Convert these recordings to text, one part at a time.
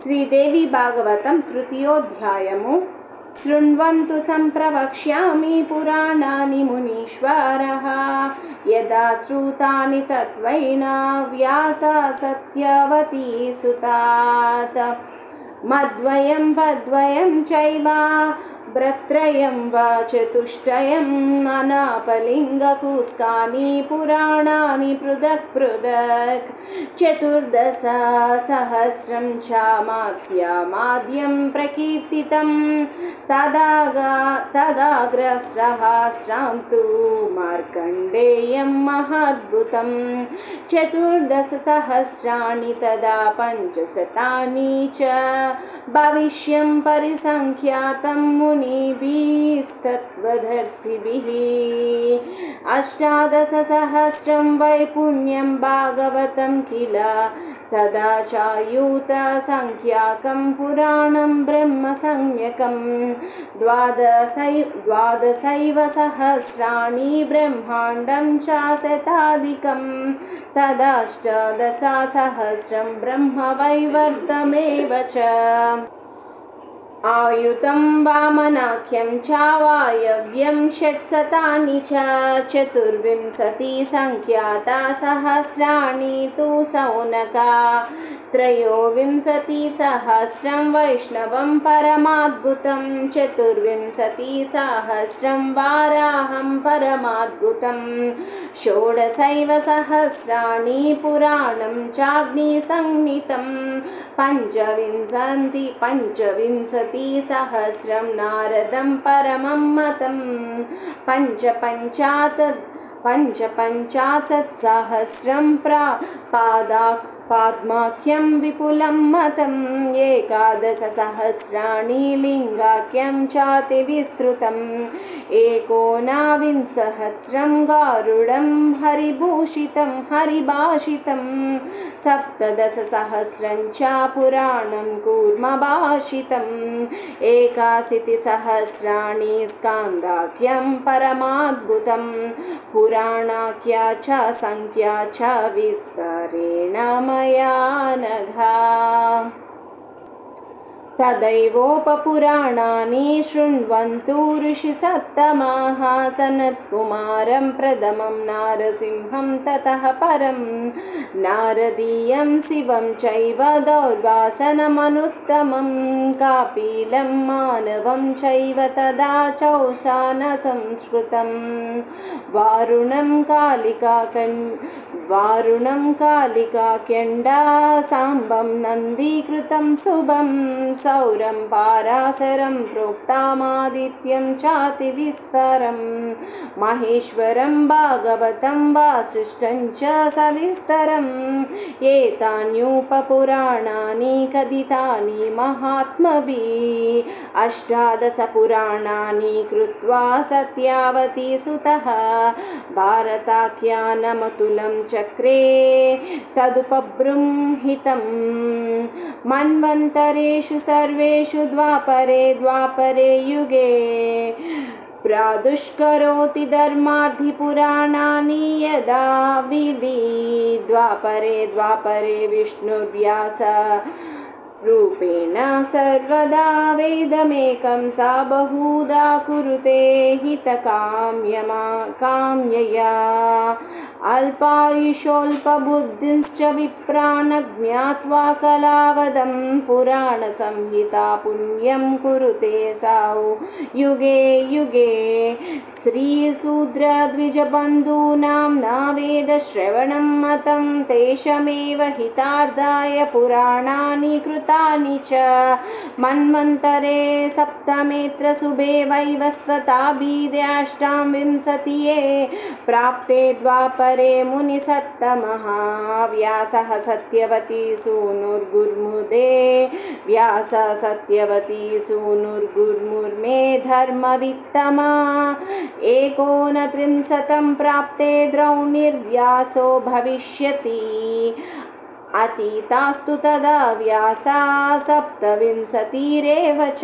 శ్రీదేవి భాగవతం తృతీయోధ్యాయము. శృण्वन्तु सम्प्रवक्ष्यामि पुराणानि मुनीश्वरः यदा श्रुतानि तत्त्वेन व्यास सत्यवती सुतात् मद्वयं पद्वयं चैव ब्रत्रयं वा चतुष्टयं अनापलिङ्गकुस्कानि पुराणानि पृथक् पृथक् 14,000 चामास्यमाद्यं प्रकीर्तितं तदाग्रसहस्रं तु मार्कण्डेयं महद्भुतं 14,000 तदा 500 च भविष्यं परिसङ्ख्यातं मुनिभिस्तत्त्वदर्शिभिः 18,000 वै पुण्यं भागवतं किल तदा चायुतसङ्ख्याकं पुराणं ब्रह्मसंज्ञकं 12,000 ब्रह्माण्डं च शताधिकं तदा 18,000 ब्रह्मवैवर्तमेव च आयुतं वामनाख्यं च वायव्यं 600 च 24 संख्याता सहस्राणि तु सौनका 23,000 वैष्णवं परमाद्भुतं 24,000 वाराहं परमाद्भुतं 16,000 पुराणं चाग्निसंहितं 25,000 नारदं परमं मतं 55,000 पाद्माख्यं विपुलं मतं 11,000 लिङ्गाख्यं चातिविस्तृतं 19,000 गारुडं हरिभूषितं हरिभाषितं 17,000 च पुराणं कूर्मभाषितं 81,000 स्कान्दाख्यं परमाद्भुतं पुराणाख्या च संख्या च विस्तरेण मया नघा तदैवोपपुराणानि शृण्वन्तु ऋषिसत्तमाः सनत्कुमारं प्रथमं नारसिंहं ततः परं नारदीयं शिवं चैव दौर्वासनमनुत्तमं कापिलं मानवं चैव तदा चौशानसंस्कृतं वारुणं कालिकाकेण्डा साम्बं नन्दीकृतं शुभं सौरं पाराशरं प्रोक्तामादित्यं चातिविस्तरं महेश्वरं भागवतं वासिष्ठं च सविस्तरम् एतान्युपपुराणानि कथितानि महात्मभिः 18 पुराणानि कृत्वा सत्यावती सुतः भारताख्यानमतुलं चक्रे तदुपबृंहितं मन्वन्तरेषु सर्वेषु द्वापरे युगे प्रादुष्करोति धर्मार्थिपुराणानि यदा विधि द्वापरे विष्णुर्व्यास रूपेण सर्वदा वेदमेकं सा बहुधा कुरुते हितकाम्यया अल्पायुषोऽल्पबुद्धिश्च विप्रान् ज्ञात्वा कलावदं पुराणसंहिता पुण्यं कुरुते साहु युगे युगे श्रीशूद्रद्विजबन्धूनां न वेदश्रवणं मतं तेषमेव हितार्थाय पुराणानि कृतानि च मन्वन्तरे सप्तमेत्र शुभे वैवस्वताभिधे प्राप्ते द्वापरे मुनिसत्तमः व्यासः सत्यवती सूनुर्गुर्मुदे व्यास सत्यवती सूनुर्गुर्मुर्मे धर्मवित्तमा 39 प्राप्ते द्रौणिर्व्यासो भविष्यति अतीतास्तु तदा व्यासा 27 च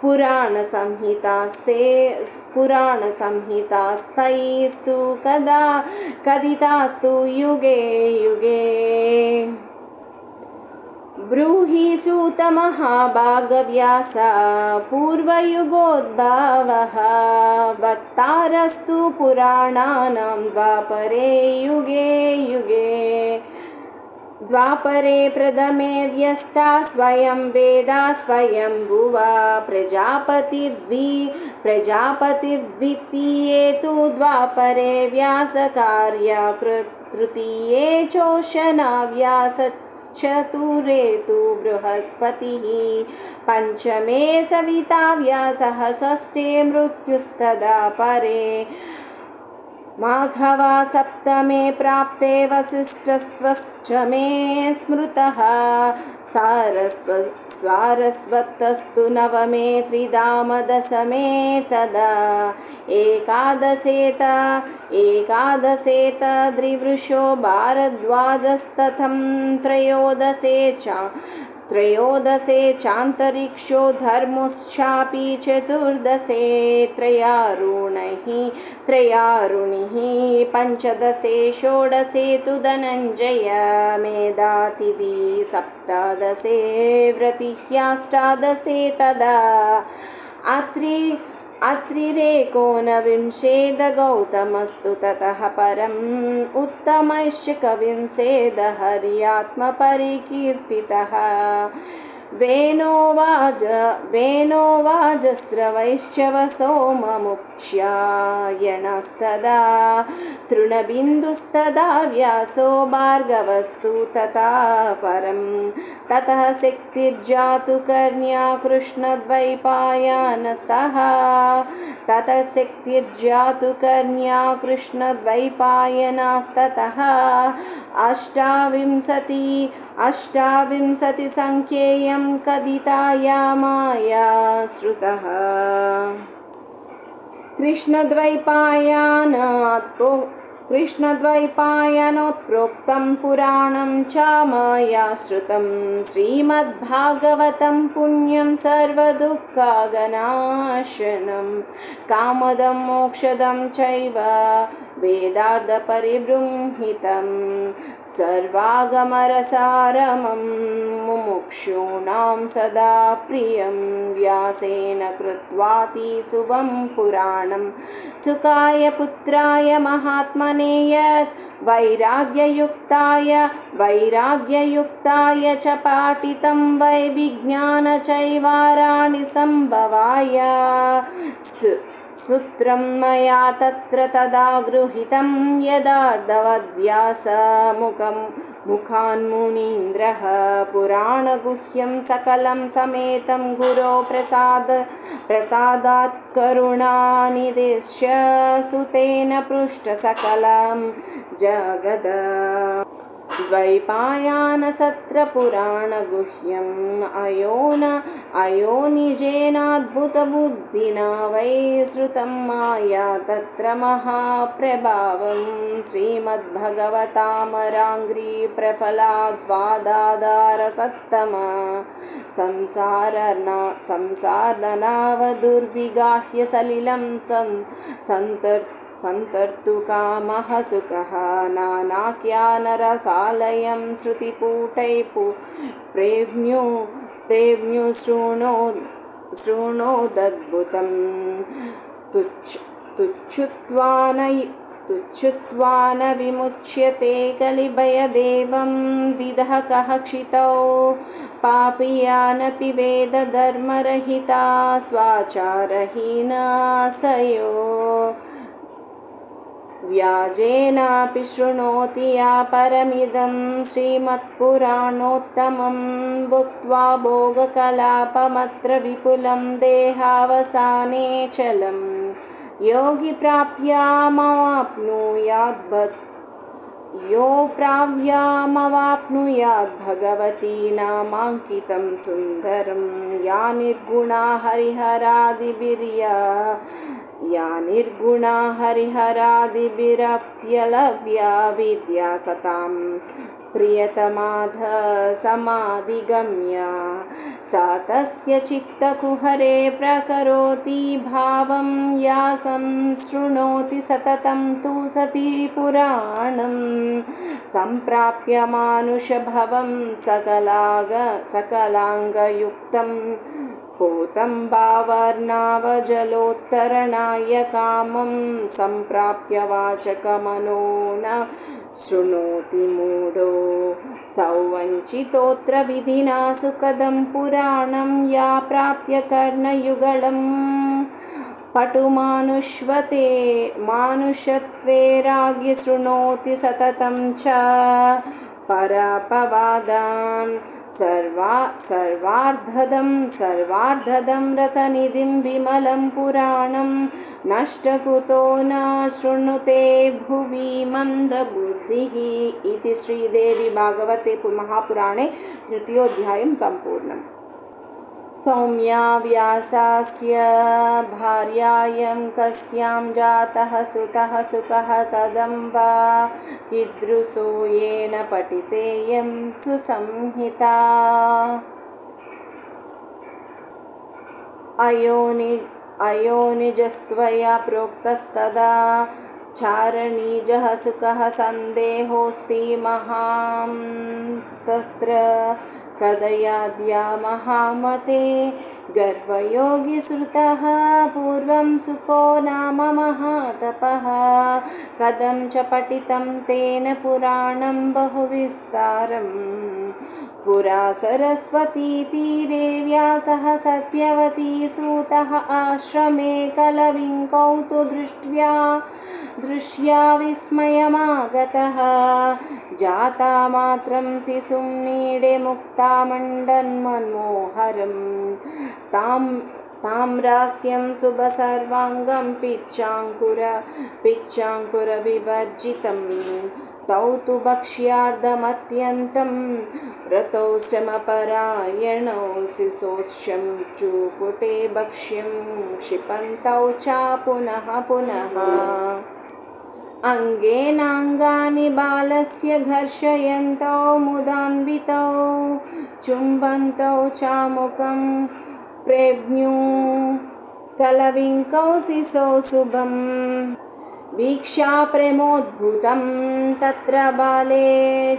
पुराणसंहितास्तैस्तु कथितास्तु युगे युगे ब्रूहि सूत महाभागव्यास पूर्वयुगोद्भवः वक्तारस्तु पुराणानां द्वापरे युगे युगे द्वापरे प्रथमे व्यस्ता स्वयं वेदा स्वयं भुवा प्रजापतिर्द्वितीये तु द्वापरे व्यासकार्या तृतीये चोशना व्यासश्चतुरे तु बृहस्पतिः पञ्चमे सविता व्यासः षष्ठे मृत्युस्तदा परे माघवा सप्तमे प्राप्ते वसिष्ठस्त्वष्टमे स्मृतः सारस्वतस्तु नवमे त्रिधाम दशमे तदा एकादशेत द्रिवृषो भारद्वाजस्तथं त्रयोदशे चान्तरिक्षो धर्मश्चापि चतुर्दशे त्रयारुणिः पञ्चदशे षोडशे तु धनञ्जय मेधातिथि सप्तदशे व्रतिह्याष्टादशे तदा अत्रिरेकोनविंशेद गौतमस्तु ततः परम् उत्तमश्च कविंशेद हर्यात्मपरिकीर्तितः वेणोवाजस्रवैश्च सोममुख्यायणस्तदा तृणबिन्दुस्तदा व्यासो भार्गवस्तु तथा परम् ततः शक्तिर्जातु कर्ण्या कृष्णद्वैपायनस्ततः अष्टाविंशति संख्येयं कथिताया माया श्रुतः कृष्णद्वैपायनोत्प्रोक्तं पुराणं च माया श्रुतं श्रीमद्भागवतं पुण्यं सर्वदुःखगनाशनं कामदं मोक्षदं चैव वेदार्थपरिबृंहितं सर्वागमरसारमं मुमुक्षूणां सदा प्रियं व्यासेन कृत्वातिशुभं पुराणं सुकाय पुत्राय महात्मने यत् वैराग्ययुक्ताय च पाठितं वै विज्ञानचैवाराणि सम्भवाय सूत्रं मया तत्र तदा गृहीतं मुखान्मुनीन्द्रः पुराणगुह्यं सकलं समेतं गुरो प्रसादात् करुणानिदेश्य सुतेन पृष्ठसकलं जगद द्वैपायनसत्रपुराणगुह्यम् अयोनिजेनाद्भुतबुद्धिना वै श्रुतं माया तत्र महाप्रभावं श्रीमद्भगवतामराङ्घ्रि प्रफलास्वादादारसत्तमा संसारनावदुर्विगाह्य सलिलं सन्तर्तुकामः सुखः नानाख्यानरसालयं श्रुतिपूटैः प्रेव्न्यो शृणोदद्भुतं तुच्छ्रुत्वा न विमुच्यते कलिभयदेवं विदः कः क्षितौ पापीयानपि वेदधर्मरहिता स्वाचारहीना सयो व्याजेनापि शृणोति या परमिदं श्रीमत्पुराणोत्तमं भुक्त्वा भोगकलापमत्र विपुलं देहावसाने चलम् योगी प्राप्यामवाप्नुयात् भगवती नामाङ्कितं सुन्दरं या निर्गुणा हरिहरादिभिरप्यलव्या विद्या सतां प्रियतमाध समाधिगम्य सा तस्य चित्तकुहरे प्रकरोति भावं या संशृणोति सततं तु सती पुराणं सम्प्राप्य मानुषभवं सकलाङ्गयुक्तं भूतं भावर्णावजलोत्तरणाय कामं सम्प्राप्य वाचकमनो न शृणोति मूढो सौवञ्चितोऽत्र विधिना सुखदं पुराणं या प्राप्य कर्णयुगलं मानुषत्वे राज्ञ शृणोति सततं च परापवादान् सर्वार्धदं रसनिधिं विमलं पुराणं नष्टकुतो न शृणुते भुवि मन्दबुद्धिः इति श्रीदेवी भागवते महापुराणे तृतीयोऽध्यायं सम्पूर्णम्। सौम्या व्यासस्य भार्यायां कस्यां जातः सुतः सुखः कथं वा कीदृशो येन पठितेयं सुसंहिता अयोनिजस्त्वया प्रोक्तस्तदा चारणीजः सुखः सन्देहोऽस्ति महांस्तत्र कदयाद्या महामते गर्वयोगी श्रुतः पूर्वं सुखो नाम महातपः कथं च पठितं तेन पुराणं बहुविस्तारम् पुरा सरस्वती तीरे व्यासः सत्यवती सूतः आश्रमे कलविङ्कौ तु दृष्ट्या विस्मयमागतः जाता मात्रं शिशुं नीडे मुक्तामण्डन्मनोहरं ताम्रास्यं शुभसर्वाङ्गं पिच्चाङ्कुरविवर्जितं तौ तु भक्ष्यार्धमत्यन्तं रतौ श्रमपरायणौ शिशोश्चं चूपुटे भक्ष्यं क्षिपन्तौ च पुनः पुनः अङ्गेनाङ्गानि बालस्य घर्षयन्तौ मुदान्वितौ चुम्बन्तौ च मुखं प्रेभ्यू कलविङ्कौ शिशौ शुभम् वीक्षा प्रेमोद्भूतं तत्र बाले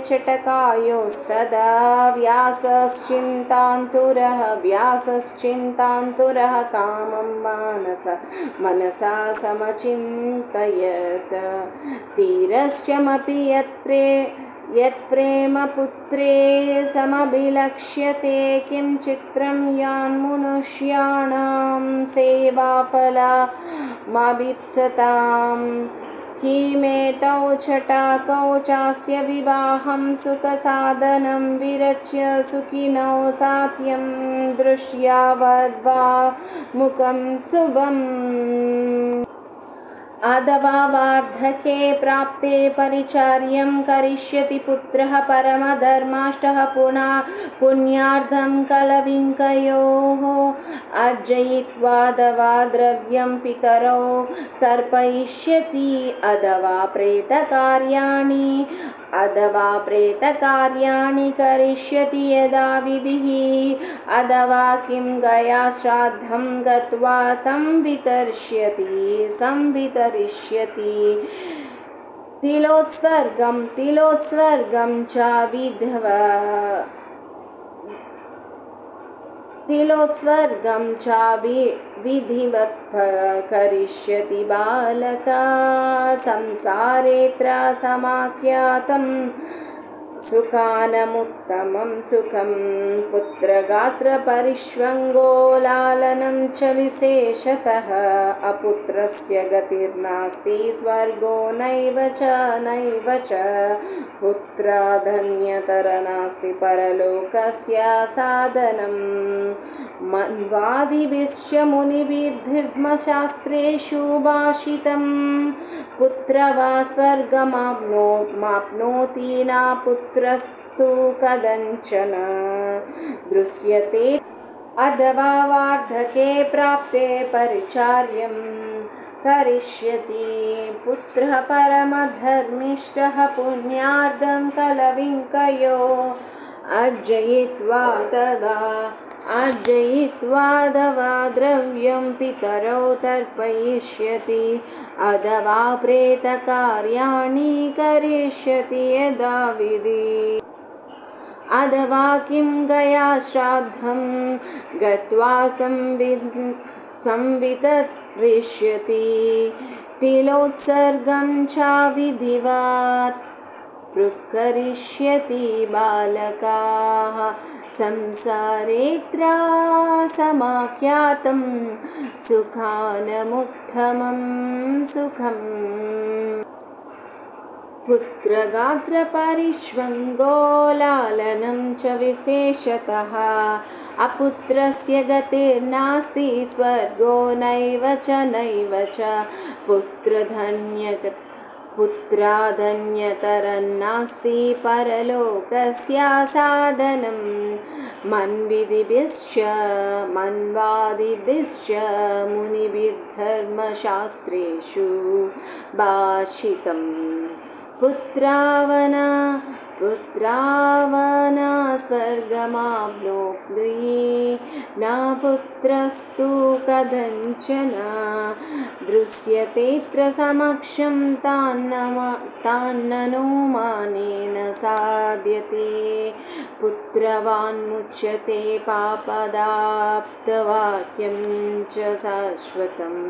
चटकायोस्तदा व्यासश्चिन्तान्तुरः कामं मनसा समचिन्तयत् तीरश्चमपि यत्प्रेमपुत्रे समभिलक्ष्यते किं चित्रं यान्मनुष्याणां सेवाफलमभीप्सताम् किमेतौ छटाकौ चास्य विवाहं सुखसाधनं विरच्य सुखिनौ सात्यं दृश्या वद्वा मुखं शुभम् अथवा वार्धके प्राप्ते परिचर्यं करिष्यति पुत्रः परमधर्माष्टः पुण्यार्थं कलविङ्कयोः अर्जयित्वादवा द्रव्यं पितरौ तर्पयिष्यति अथवा प्रेतकार्याणि करिष्यति यदा विधिः अथवा किं गया श्राद्धं गत्वा संवितरिष्यति तिलोत्सर्गं च विधिवत् करिष्यति बालका संसारेऽत्र समाख्यातं सुखानमुत्तमं सुखं पुत्रगात्रपरिष्वङ्गो लालनं च विशेषतः अपुत्रस्य गतिर्नास्ति स्वर्गो नैव च पुत्राधन्यतर नास्ति परलोकस्य साधनं मन्वादिभिश्च मुनिभिर्धर्मशास्त्रेषु भाषितं पुत्र वा स्वर्गमाप्नोति न पुत्रस्तु कदञ्चन दृश्यते अथवा वार्धके प्राप्ते परिचार्यं करिष्यति। पुत्रः परमधर्मिष्ठः पुण्यार्धं कलविङ्कयो अर्जयित्वा दवा द्रव्यं पितरौ तर्पयिष्यति अथवा प्रेतकार्याणि करिष्यति यदाविधि। अथवा किं गया श्राद्धं गत्वा संवितरिष्यति तिलोत्सर्गं च विधिवत् प्रकरिष्यति बालकाः संसारेऽत्र समाख्यातं सुखानमुत्तमं सुखम्। पुत्रगात्रपरिष्वङ्गो लालनं च विशेषतः अपुत्रस्य गतिर्नास्ति स्वर्गो नैव च पुत्राधन्यतरन्नास्ति परलोकस्य साधनं मन्वादिभिश्च मुनिभिर्धर्मशास्त्रेषु भाषितम्। पुत्रावना स्वर्गमाप्नोति न पुत्रस्तु कथञ्चन दृश्यतेऽत्र समक्षं तान्ननो मानेन साध्यते। पुत्रवान्मुच्यते पापदाप्तवाक्यं च शाश्वतम्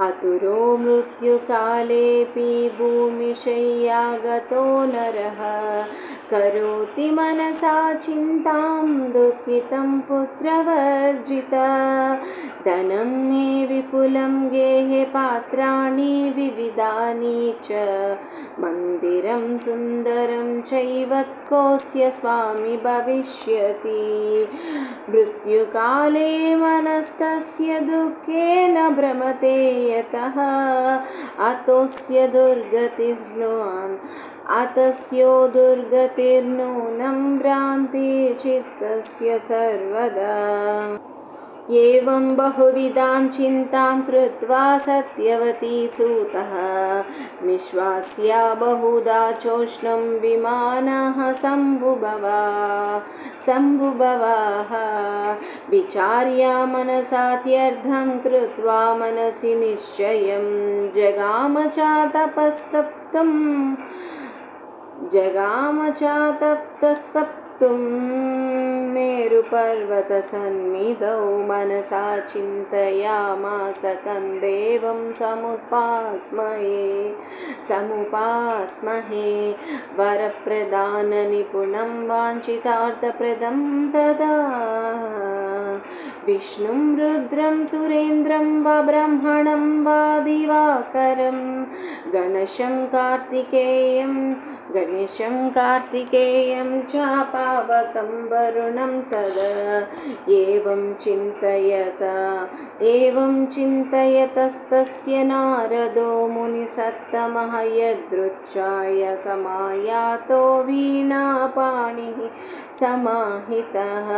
अतुरो मृत्युकालेऽपि भूमिशय्यागतो नरः करोति मनसा चिन्तां दुःखितं पुत्रवर्जिता। धनं मे विपुलं गेहे पात्राणि विविधानि च मन्दिरं सुन्दरं चैव कोऽस्य स्वामी भविष्यति। मृत्युकाले मनस्तस्य दुःखेन भ्रमते यतः अतस्यो दुर्गतिर्नूनं भ्रान्ति चित्तस्य सर्वदा। एवं बहुविधां चिन्तां कृत्वा सत्यवती सूतः निश्वास्य बहुधा चोष्णं विमानः शम्भुभवः विचार्य मनसात्यर्थं कृत्वा मनसि निश्चयं जगाम च तपस्तप्तुं मेरुपर्वतसन्निधौ मनसा चिन्तयामास तं देवं समुपास्महे वरप्रदाननिपुणं वाञ्छितार्थप्रदं तदा। विष्णुं रुद्रं सुरेन्द्रं वा ब्रह्मणं वा दिवाकरं गणेशं कार्तिकेयं च पावकं वरुणं तदा। एवं चिन्तयतस्तस्य नारदो मुनिसत्तमः यदृच्छाय समायातो वीणापाणिः समाहितः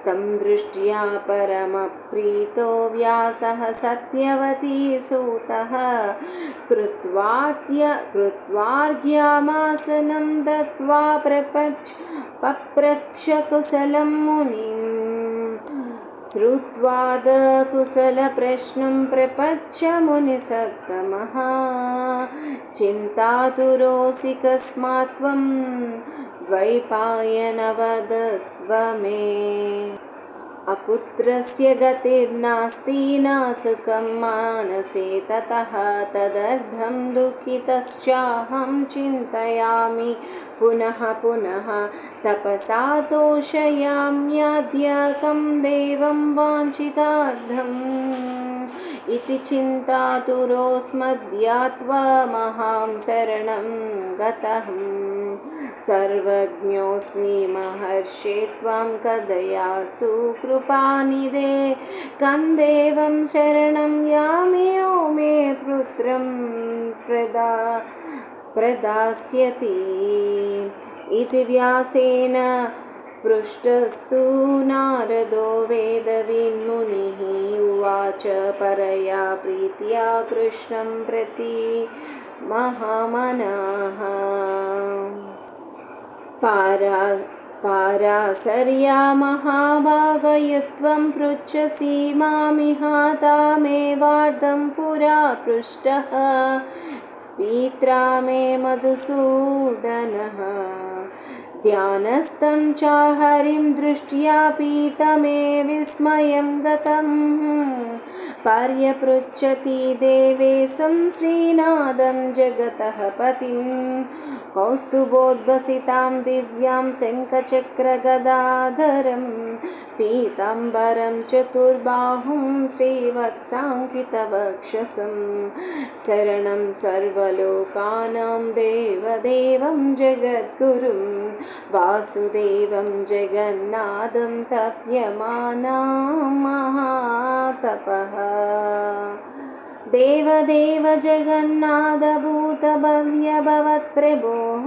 तं दृष्ट्या परमप्रीतो व्यासः सत्यवती सूतः कृत्वार्घ्यमासनं दत्त्वा पप्रच्छ कुशलं मुनिम्। श्रुत्वा कुशलप्रश्नं प्रपच्छ मुनिसत्तमः चिन्तातुरोऽसि कस्मात् त्वं द्वैपायन वदस्व मे। अपुत्रस्य गतिर्नास्ति न सुखं मानसे ततः तदर्थं दुःखितश्चाहं चिन्तयामि पुनः तपसा तोषयाम्यद्यकं देवं वाञ्छितार्थम् इति चिन्तातुरोऽस्मद्यात्वमहं शरणं गतम्। सर्वज्ञोऽस्मि महर्षे त्वं कदयासु कृपानिधे कं देवं शरणं यामि यो मे पुत्रं प्रदास्यति इति व्यासेन पृष्टस्तु नारदो वेदविन्मुनिः उवाच। उवाच परया प्रीत्या कृष्णं प्रति महामनाः। पारासर्या महाभागयुत्वं पृच्छसि मामिहातामेवार्धं पुरा पृष्टः पीत्रा मे मधुसूदनः। ध्यानस्थं च हरिं दृष्ट्या पीतमे विस्मयं गतम् पर्यपृच्छति देवेशं श्रीनाथं जगतः पतिं कौस्तुभोद्भसितां दिव्यां शङ्खचक्रगदाधरं पीताम्बरं चतुर्बाहुं श्रीवत्साङ्कितवक्षसं शरणं सर्वलोकानां देवदेवं जगद्गुरुं वासुदेवं जगन्नाथं तप्यमानां महातपः। देवदेव जगन्नाथ भूतभव्य भवत्प्रभोः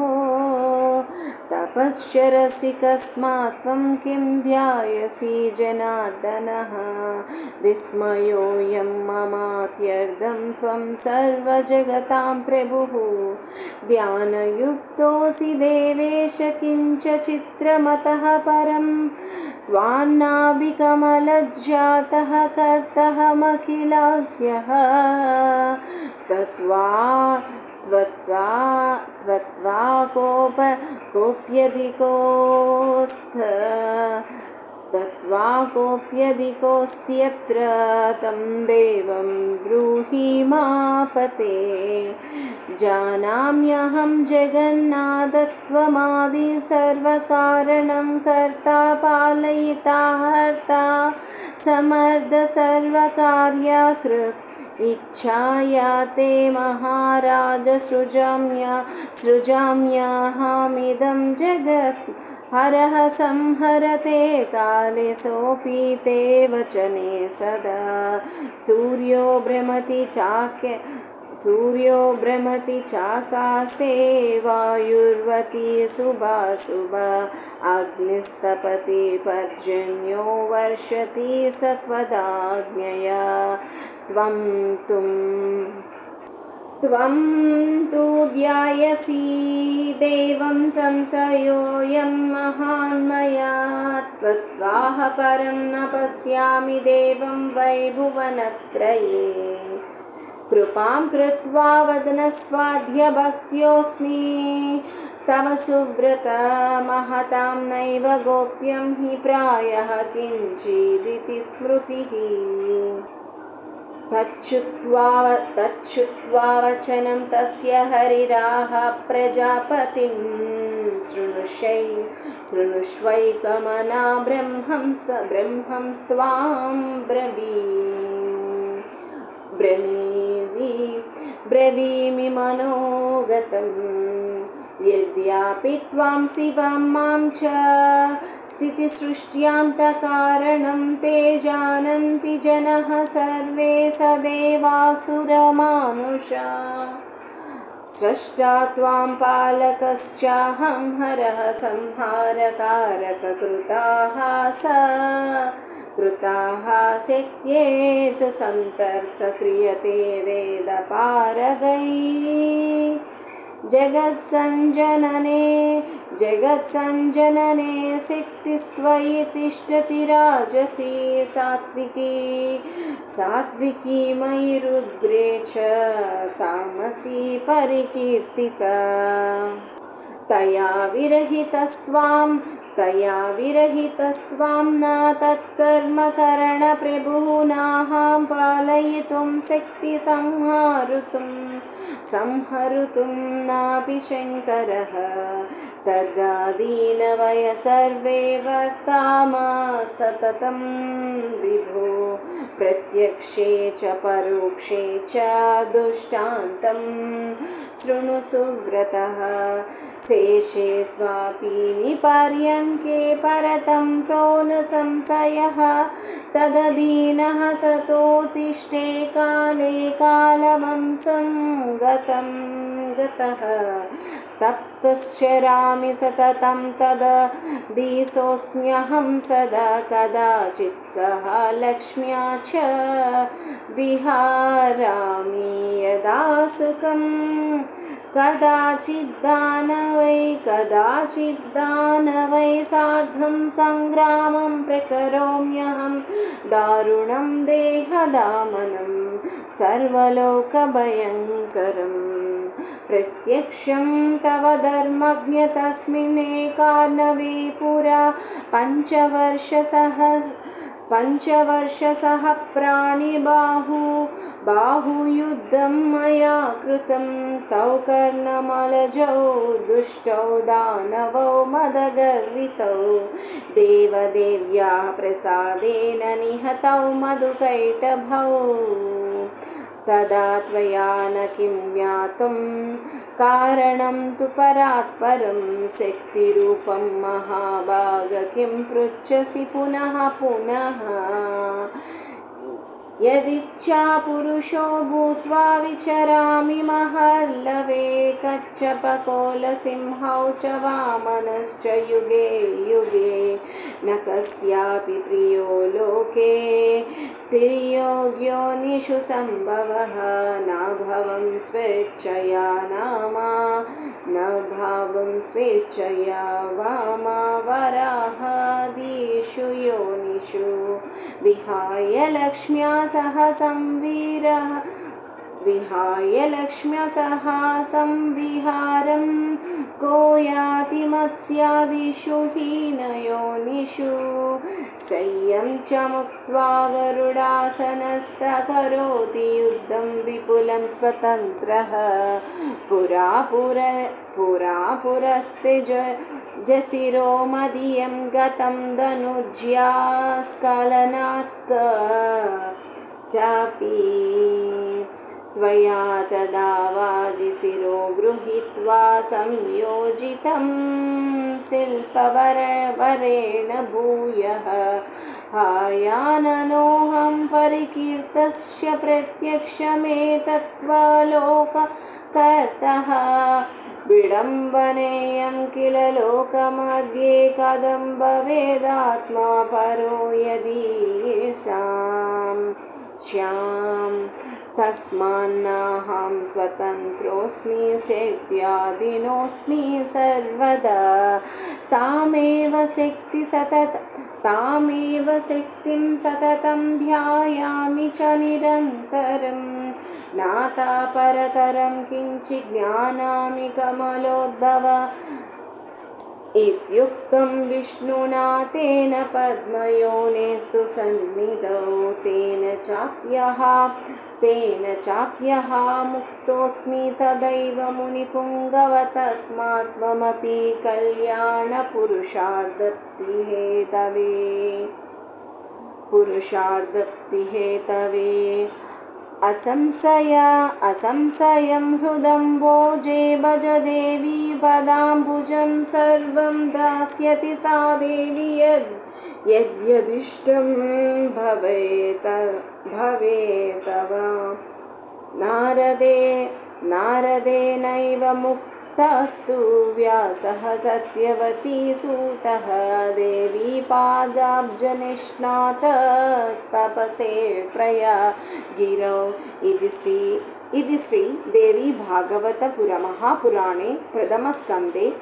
तपश्चरसि कस्मात् त्वं किं ध्यायसि जनार्दनः। विस्मयोऽयं ममात्यर्धं त्वं सर्वजगतां प्रभुः ध्यानयुक्तोऽसि देवेश किञ्च चित्रमतः परं त्वान्नाभिकमलज्जातः कर्तःमखिलस्यः कोऽप्यधिकोऽस्त्यत्र तं देवं ब्रूहि मापते। जानाम्यहं जगन्नाथत्वमादि सर्वकारणं कर्ता पालयिता हर्ता समर्थ सर्वकार्यकृत् इच्छाया ते महाराज सृजाम्यहमिदं जगत् हरः संहरते काले सोऽपि ते वचने सदा। सूर्यो भ्रमति चाकाशे वायुर्वति शुभाशुभा अग्निस्तपति पर्जन्यो वर्षति सत्वदाज्ञया। त्वं तु ध्यायसि देवं संशयोऽयं महान्मया त्वत्त्वाह परं न पश्यामि देवं वै भुवनत्रये। कृपां कृत्वा वदनस्वाद्य भक्त्योऽस्मि तव सुव्रत महतां नैव गोप्यं हि प्रायः किञ्चिदिति स्मृतिः। तच्छ्रुत्वा वचनं तस्य हरिराह प्रजापतिं शृणुष्वैकमना ब्रह्मं स्वां ब्रवीमि मनोगतम् यद्यापि त्वां शिवं मां च स्थितिसृष्ट्यान्तकारणं ते जानन्ति जनः सर्वे सदेवासुरमानुषा। स्रष्टा त्वां पालकश्चाहं हरः संहारककृताः शक्येत सन्तर्क क्रियते वेदपारगैः। जगत्सञ्जनने शक्तिस्त्वयि तिष्ठति राजसी सात्विकी मयि रुद्रे च तामसी परिकीर्तिता। तया विरहितस्त्वां न तत्कर्म करण प्रभुः नाहं पालयितुं शक्ति संहर्तुं नापि शङ्करः। तदादीनवय सर्वे वर्तामा सततं विभो प्रत्यक्षे च परोक्षे च दुष्टान्तं शृणु सुव्रतः। शेषे स्वापीनि पर्यङ्के परतं तो न संशयः तददीनः सतोत्तिष्ठे काले कालवंशं गतः तप्तश्चरामि सततं तदीशोऽस्म्यहं सदा कदाचित् सह लक्ष्म्या च विहारामि यदा सुखं कदाचिद्दानवै सार्धं सङ्ग्रामं प्रकरोम्यहं दारुणं देहदामनं सर्वलोकभयङ्करं प्रत्यक्षं तव धर्मज्ञ तस्मिन्नेकार्णवे पुरा पञ्चवर्षसह बाहुयुद्धं मया कृतं तौ कर्णमलजौ दुष्टौ दानवौ मदगर्वितौ देवदेव्याः प्रसादेन निहतौ मधुकैटभौ तदा त्वया न किं ज्ञातं कारणं तु परात्परं शक्तिरूपं महाभाग किं पृच्छसि पुनः पुनः यदिच्छा पुरुषो भूत्वा विचरामि महर्लवे कच्छपकोलसिंहौ च वामनश्च युगे युगे न कस्यापि प्रियो लोके तिर्योग्योनिषु सम्भवः न भवं स्वेच्छया न भावं स्वेच्छया वामावराहादिषु योनिषु विहाय लक्ष्म्या सह संविहारं को याति मत्स्यादिषु हीनयोनिषु सह्यं च मुक्त्वा गरुडासनस्तकरोति युद्धं विपुलं स्वतन्त्रः पुरस्ते जसिरो मदीयं गतं धनुज्या स्खलनात् चापि त्वया तदा वाजिशिरो गृहीत्वा संयोजितं शिल्पवरेण भूयः आयाननोऽहं परिकीर्तस्य प्रत्यक्षमेतत्त्वलोककर्तः विडम्बनेयं किल लोकमध्ये कथं भवेदात्मा परो यदीशां श्यां तस्मान्नाहं स्वतन्त्रोऽस्मि शक्त्याधीनोऽस्मि सर्वदा तामेव शक्तिं सततं ध्यायामि च निरन्तरं नाथा परतरं किञ्चित् ज्ञानामि कमलोद्भव इत्युक्तं विष्णुना तेन पद्मयोनेस्तु सन्निधौ तेन चाप्यः मुक्तोऽस्मि तदैव मुनिपुङ्गव तस्मात् त्वमपि पुरुषार्थप्तिहेतवे असंशयं हृदं भोजे भज देवी पदाम्बुजं सर्वं दास्यति सा देवी यद्यदिष्टं भवेत् तव नारदेनैव मुक्तस्तु व्यासः सत्यवती सूतः देवी पादाब्जनिष्णातस्तपसे प्रयागिरौ इति श्री देवी भागवत महापुराणे प्रथमस्कन्धे